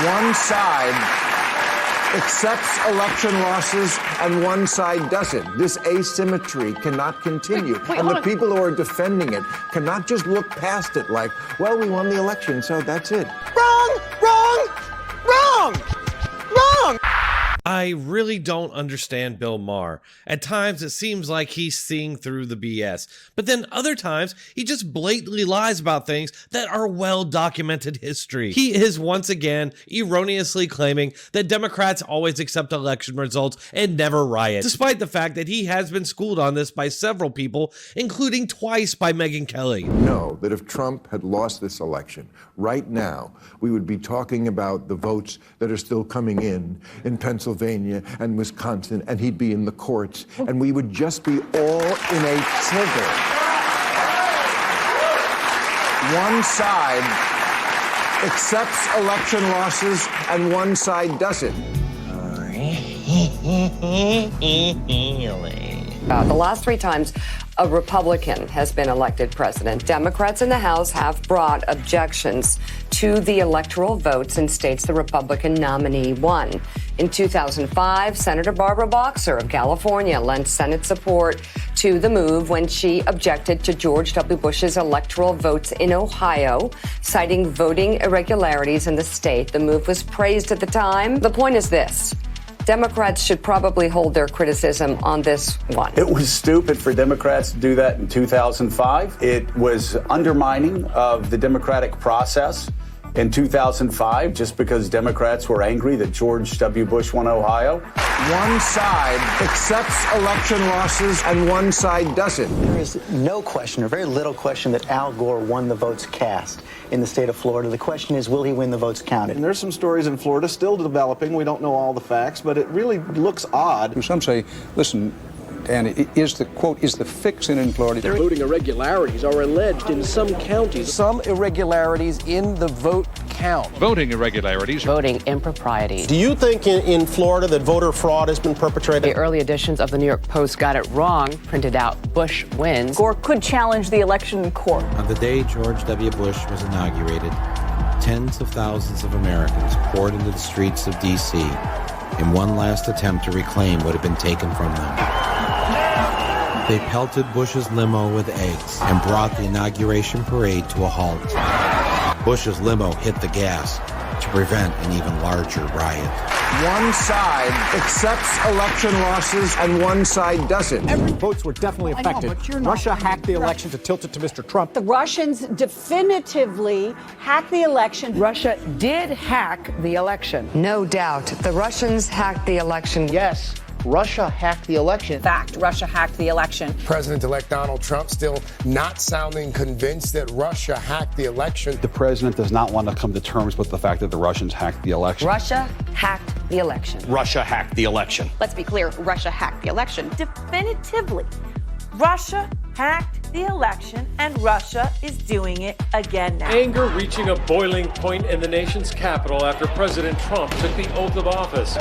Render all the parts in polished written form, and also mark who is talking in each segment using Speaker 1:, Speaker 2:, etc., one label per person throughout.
Speaker 1: One side accepts election losses and one side doesn't. This asymmetry cannot continue. And the people who are defending it cannot just look past it like, well, we won the election, so that's it.
Speaker 2: Wrong! Wrong! Wrong! Wrong!
Speaker 3: I really don't understand Bill Maher. At times, it seems like he's seeing through the BS. But then other times, he just blatantly lies about things that are well-documented history. He is once again erroneously claiming that Democrats always accept election results and never riot, despite the fact that he has been schooled on this by several people, including twice by Megyn Kelly.
Speaker 1: Know that if Trump had lost this election, right now, we would be talking about the votes that are still coming in Pennsylvania and Wisconsin, and he'd be in the courts, and we would just be all in a tizzy. One side accepts election losses and one side doesn't.
Speaker 4: The last 3 times a Republican has been elected president, Democrats in the House have brought objections to the electoral votes in states the Republican nominee won. In 2005, Senator Barbara Boxer of California lent Senate support to the move when she objected to George W. Bush's electoral votes in Ohio, citing voting irregularities in the state. The move was praised at the time. The point is this. Democrats should probably hold their criticism on this one.
Speaker 5: It was stupid for Democrats to do that in 2005. It was undermining of the democratic process in 2005 just because Democrats were angry that George W. Bush won Ohio.
Speaker 1: One side accepts election losses and one side doesn't.
Speaker 6: There is no question, or very little question, that Al Gore won the votes cast in the state of Florida. The question is, will he win the votes counted?
Speaker 7: And there's some stories in Florida still developing. We don't know all the facts, but it really looks odd.
Speaker 8: Some say, listen, and is the, quote, is the fix-in in Florida?
Speaker 9: Voting irregularities are alleged in some counties.
Speaker 2: Some irregularities in the vote count.
Speaker 10: Voting irregularities.
Speaker 11: Voting improprieties.
Speaker 12: Do you think in Florida that voter fraud has been perpetrated?
Speaker 11: The early editions of the New York Post got it wrong, printed out Bush wins.
Speaker 13: Gore could challenge the election in court.
Speaker 14: On the day George W. Bush was inaugurated, tens of thousands of Americans poured into the streets of D.C. in one last attempt to reclaim what had been taken from them. They pelted Bush's limo with eggs and brought the inauguration parade to a halt. Bush's limo hit the gas to prevent an even larger riot.
Speaker 1: One side accepts election losses and one side doesn't.
Speaker 15: Votes were definitely affected. Russia hacked the election to tilt it to Mr. Trump.
Speaker 13: The Russians definitively hacked the election.
Speaker 11: Russia did hack the election.
Speaker 4: No doubt. The Russians hacked the election.
Speaker 12: Yes. Russia hacked the election.
Speaker 13: Fact, Russia hacked the election.
Speaker 16: President-elect Donald Trump still not sounding convinced that Russia hacked the election.
Speaker 17: The president does not want to come to terms with the fact that the Russians hacked the election.
Speaker 4: Russia hacked the election.
Speaker 10: Russia hacked the election.
Speaker 13: Let's be clear, Russia hacked the election.
Speaker 18: Definitively, Russia hacked the election, and Russia is doing it again now.
Speaker 19: Anger reaching a boiling point in the nation's capital after President Trump took the oath of office.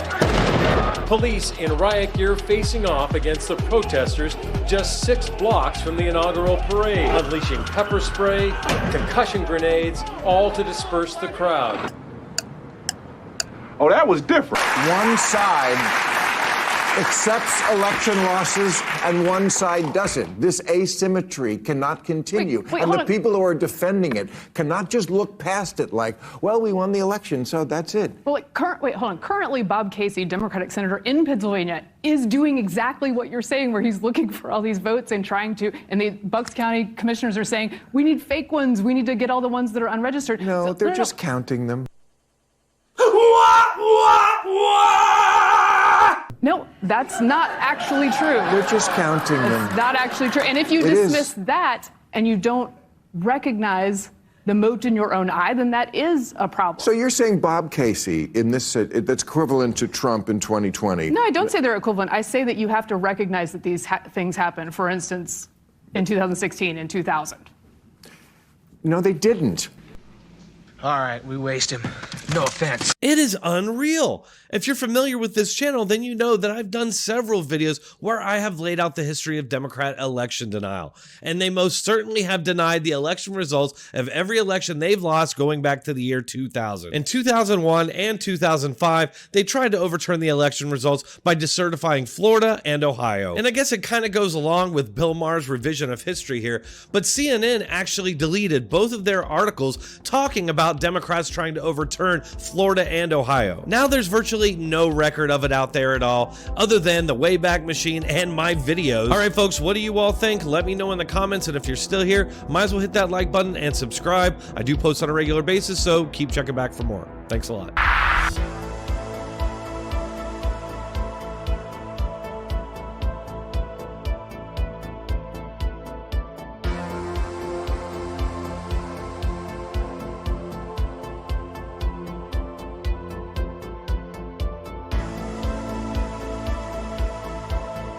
Speaker 19: Police in riot gear facing off against the protesters just 6 blocks from the inaugural parade, unleashing pepper spray, concussion grenades, all to disperse the crowd.
Speaker 17: Oh, that was different.
Speaker 1: One side accepts election losses and one side doesn't. This asymmetry cannot continue. And the people who are defending it cannot just look past it like, well, we won the election, so that's it.
Speaker 20: Well, Currently, Bob Casey, Democratic senator in Pennsylvania, is doing exactly what you're saying, where he's looking for all these votes and trying to, and the Bucks County commissioners are saying, we need fake ones. We need to get all the ones that are unregistered.
Speaker 1: No, they're just counting them.
Speaker 20: No, that's not actually true.
Speaker 1: They're just counting them.
Speaker 20: It's not actually true. And if you dismiss that and you don't recognize the mote in your own eye, then that is a problem.
Speaker 1: So you're saying Bob Casey, in this, that's equivalent to Trump in 2020?
Speaker 20: No, I don't say they're equivalent. I say that you have to recognize that these things happen, for instance, in 2016 and 2000.
Speaker 1: No, they didn't.
Speaker 2: All right, we waste him.
Speaker 21: No offense.
Speaker 3: It is unreal. If you're familiar with this channel, then you know that I've done several videos where I have laid out the history of Democrat election denial. And they most certainly have denied the election results of every election they've lost going back to the year 2000. In 2001 and 2005, they tried to overturn the election results by decertifying Florida and Ohio. And I guess it kind of goes along with Bill Maher's revision of history here, but CNN actually deleted both of their articles talking about Democrats trying to overturn Florida and Ohio. Now there's virtually no record of it out there at all, other than the Wayback Machine and my videos. All right, folks, what do you all think? Let me know in the comments, and if you're still here, might as well hit that like button and subscribe. I do post on a regular basis, so keep checking back for more. Thanks a lot.